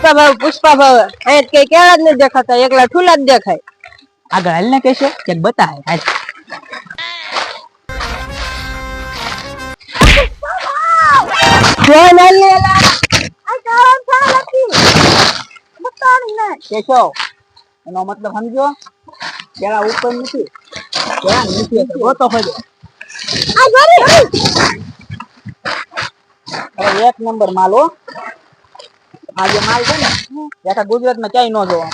પુષ્પા ભાવ એ કે કેળા જ નથી દેખાતા, એકલા ઠુલા જ દેખાય. આગળ હાલ ને કહેશો કે બતાય હાલ. કેશો એનો મતલબ સમજો, કેળા ઉપર નથી, કેળા નીચે છે. ગોતો ખોજો. એક નંબર માલ હો. આ જે માલ છે ને આખા ગુજરાતમાં ક્યાંય ન જોવા.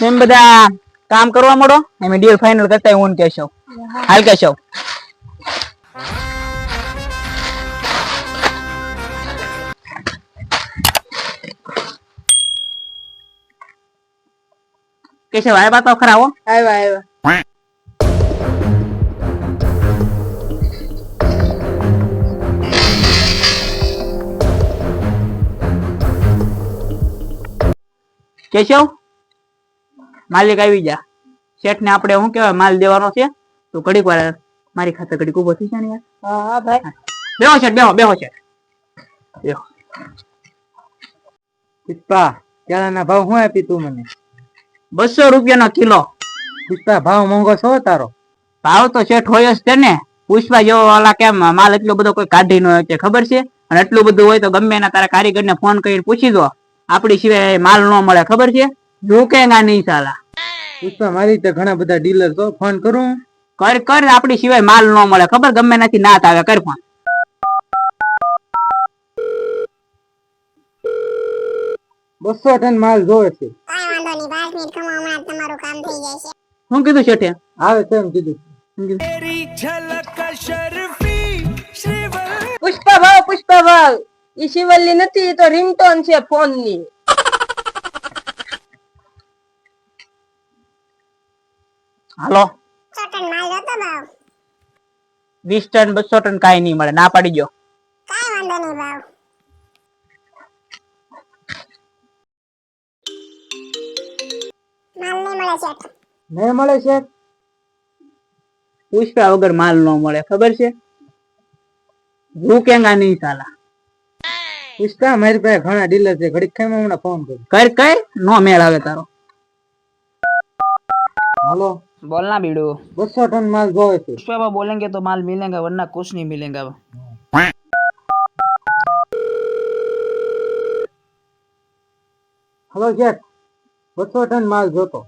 એમ બધા કામ કરવા મળો, એમ ડીલ ફાઇનલ કરતા હું કેશો. હાલ કેશો. કેશવ આવ્યા તો ખરા હો. આવ્યા. કેશવ માલિક આવી જા. શેઠ ને આપણે શું કેવાય માલ દેવાનો છે, તો ઘડીક વાર મારી ખાતે ઘડીક ઉભો થઈ છે ને યાર. હા ભાઈ બેહો શેઠ, બેહો શેઠ બેહો. પુષ્પા કેળાના ભાવ શું આપી તું મને? 200 રૂપિયાનો કિલો. પુષ્પા ભાવ મોંઘો છો તારો? ભાવ તો શેઠ હોય જ છે ને. પુષ્પા જેવો વાલા કેમ માલ એટલો બધો કોઈ કાઢી ન હોય ખબર છે, અને એટલું બધું હોય તો ગમે એના તારા કારીગર ને ફોન કરીને પૂછી દો, આપડી સિવાય માલ ન મળે ખબર છે. રૂકેગા નહીં સાલા. પુષ્પા મારી તો ઘણા બધા ડીલર તો ફોન કરું. કર આપડી સિવાય માલ ન મળે ખબર, ગમે નથી નાત આવે. કર ફોન. 200 ટન માલ જોવે છે. શું કીધું શેઠે? આવે છે એમ કીધું. પુષ્પા ભાવ ઈ શિવલ્લી નથી, તો રિંગટોન છે ફોન ની. હાલો 20 ટન 200 ટન કાઈ નહીં મળે, ના પાડી ગયો. નહીં મળે છે. પુષ્પા વગર માલ ન મળે ખબર છે. રૂકેગા નહીં સાલા. પુષ્પા મારી પાસે ઘણા ડીલર છે, ઘડીક ખાઈ હમણાં ફોન કરું. કર નો મેળ આવે તારો. હાલો બોલના બીડુ. 200 ટન માલ જોવે છે. पुष्पा बोलेंगे तो माल मिलेगा, वरना कुछ नहीं मिलेगा. હલો જેઠ, 200 ટન માલ જોતો.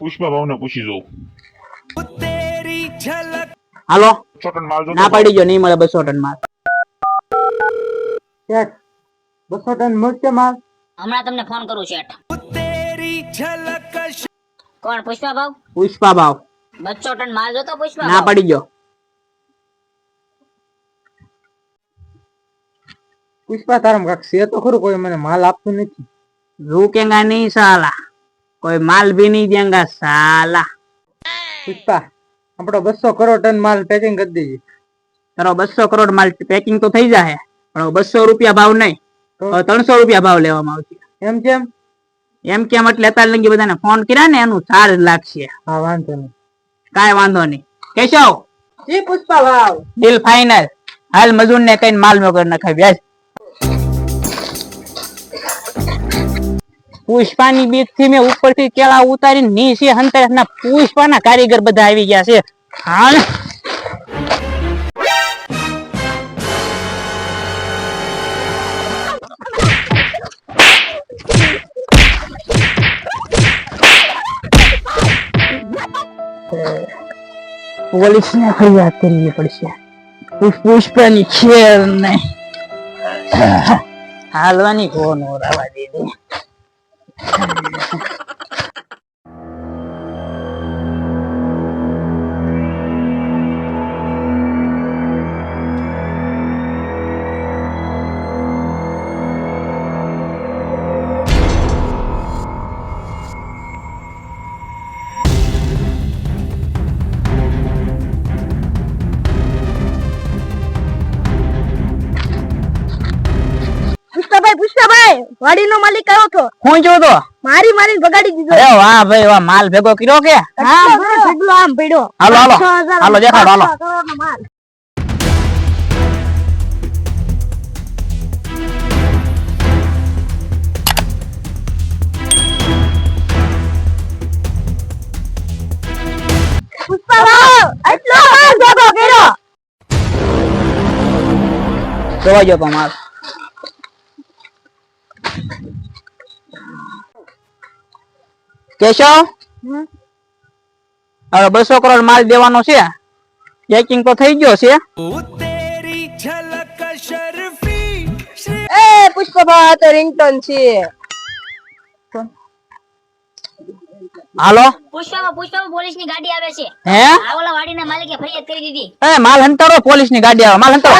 પુષ્પા ભાવને પૂછી જોઉં. હાલો 200 ટન માલ જોતો. ના પાડી ગયો, નહીં મળે 200 ટન માલ. શેઠ 200 ટન મળશે માલ? હમણાં તમને ફોન કરું શેઠ. કોણ? પુષ્પા ભાવ? પુષ્પા ભાવ 200 ટન માલ જોતો પુષ્પા ના ભાવ? પાડી ગયો. પુષ્પા તારા કાક છે તો ખરું, કોઈ મને માલ આપતું નથી. રૂકેગા નહીં સાલા, કોઈ માલ ભી નહીં દેંગા સાલા. પુષ્પા આપણો 200 કરોડ ટન માલ પેકિંગ કરી દેજે. તારો 200 કરોડ માલ પેકિંગ તો થઈ જાય, પણ 200 રૂપિયા ભાવ નહીં, 300 રૂપિયા ભાવ લેવામાં આવશે. એમ કેમ? એમ કેમ એટલે અત્યારે લગી બધાને ફોન કર્યા ને એનું ચાર્જ લાગશે. હા વાંધો નહીં. કાંઈ વાંધો નહીં. કેશવ જી પુષ્પા ભાવ ડીલ ફાઇનલ. હાલ મજૂર ને કઈ માલ નો કરી નખાય. વ્યાજ પુષ્પાની બીક થી મેં ઉપરથી કેળા ઉતારી નીચે હંતર ના પુષ્પાના કારીગર બધા આવી ગયા છે. હાલ પોલીસ ને ફરિયાદ કરવી પડશે. પુષ્પાની ખેર નહીં હાલવાની કોણ રાવા દીધી. પુષ્પાભાઈ વાડીનો માલિક આવ્યો તો. હું જોતો મારી બગાડી દીધો. અરે વાહ ભાઈ વાહ, માલ ભેગો કર્યો કે? આમ પડ્યો. હાલો દેખાડો હાલો. માલ જોવા જો તો માલ કેશવ હવે 200 કરોડ માલ દેવાનો છે ચેકિંગ તો થઈ ગયો છે એ પુષ્પા આ તો રિંગટોન છે હાલો પુષ્પાભાઈ પોલીસ ની ગાડી આવે છે હે આ ઓલા વાડીના માલિકે ફરિયાદ કરી દીધી એ માલ હંતારો પોલીસ ની ગાડી આવે માલ હંતારો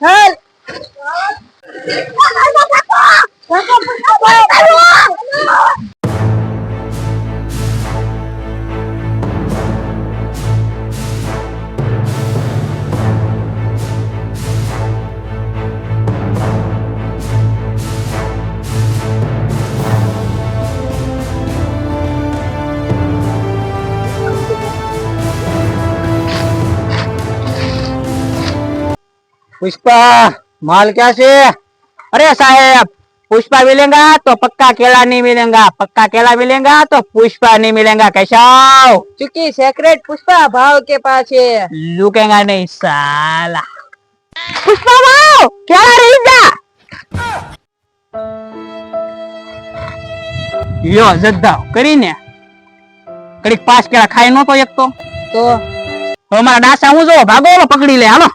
હાલ पुष्पा माल क्या से? अरे साहेब पुष्पा मिलेगा तो पक्का केला नहीं मिलेगा पक्का केला मिलेगा तो पुष्पा नहीं मिलेगा कैसा चुकी सेक्रेट पुष्पा भाव के पास है रुकेगा नहीं साला पुष्पा भाव केला रही जा યો જદ્દા કરીને કડીક પાસ કેળા ખાઈ નતો એક તો तो હવે મારા ડાસા હું જો ભાગો પકડી લે હાલો